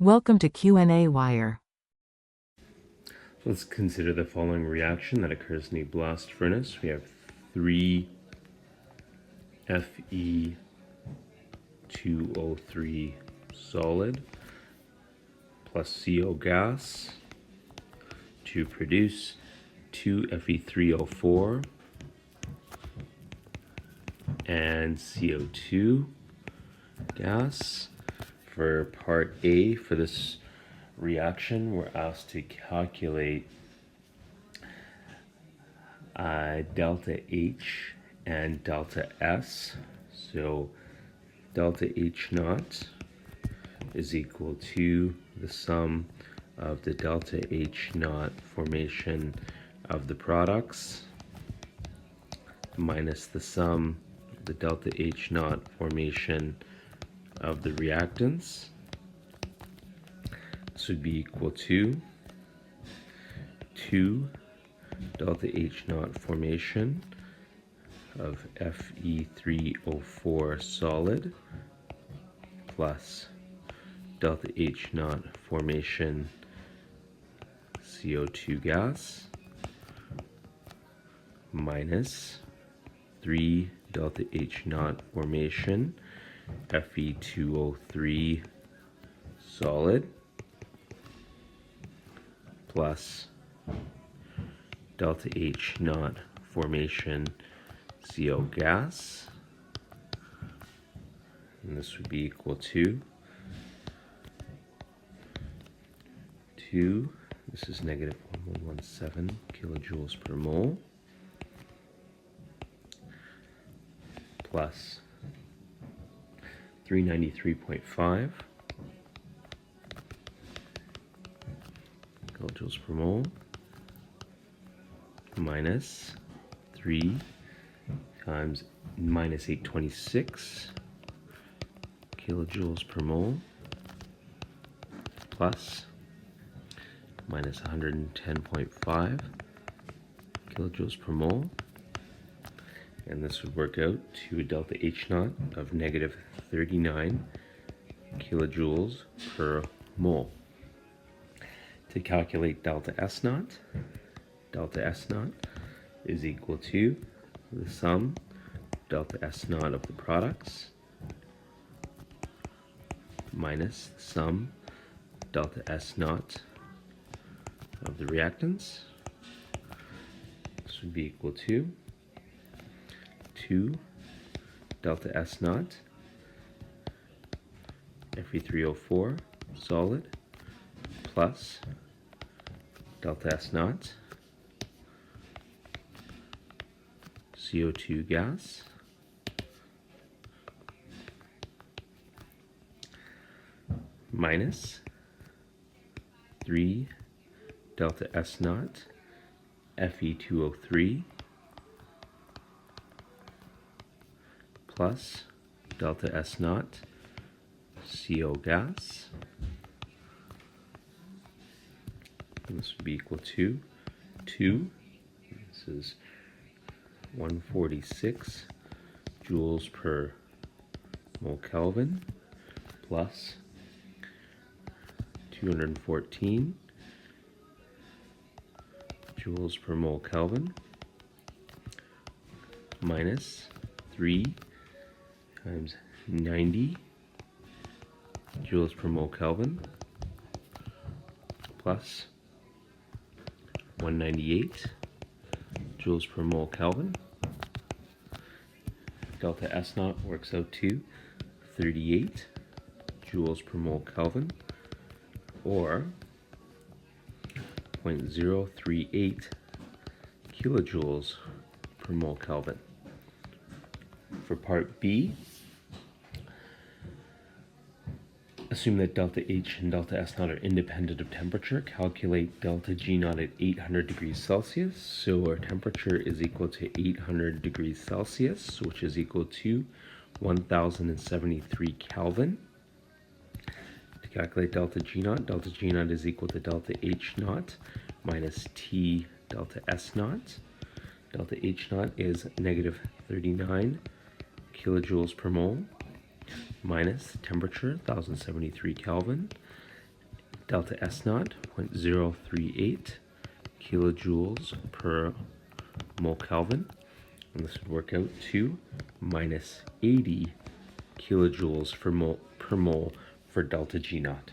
Welcome to qnawire. Let's consider the following reaction that occurs in a blast furnace. We have 3 Fe2O3 solid plus CO gas to produce 2 Fe3O4 and CO2 gas. For part A, for this reaction, we're asked to calculate delta H and delta S. So delta H naught is equal to the sum of the delta H naught formation of the products minus the sum of the delta H naught formation of the reactants. This would be equal to 2 delta H naught formation of Fe3O4 solid plus delta H naught formation CO2 gas minus 3 delta H naught formation Fe2O3 solid plus delta H naught formation CO gas, and this would be equal to 2, this is negative 1117 kilojoules per mole, plus 393.5 kilojoules per mole minus 3 times minus 826 kilojoules per mole plus minus 110.5 kilojoules per mole, and this would work out to a delta H naught of negative 39 kilojoules per mole. To calculate delta S naught is equal to the sum delta S naught of the products minus the sum delta S naught of the reactants. This would be equal to 2 delta S naught Fe3O4 solid plus delta S naught CO2 gas minus 3 delta S naught Fe2O3 plus delta S naught CO gas, and this would be equal to 2, this is 146 joules per mole Kelvin plus 214 joules per mole Kelvin minus 3 times 90 joules per mole Kelvin plus 198 joules per mole Kelvin. Delta S naught works out to 38 joules per mole Kelvin, or 0.038 kilojoules per mole Kelvin. For part B, assume that delta H and delta S naught are independent of temperature. Calculate delta G naught at 800 degrees Celsius. So our temperature is equal to 800 degrees Celsius, which is equal to 1073 Kelvin. To calculate delta G naught is equal to delta H naught minus T delta S naught. Delta H naught is negative 39 kilojoules per mole minus temperature 1073 Kelvin, delta S naught, 0.038 kilojoules per mole Kelvin. And this would work out to minus 80 kilojoules per mole for delta G naught.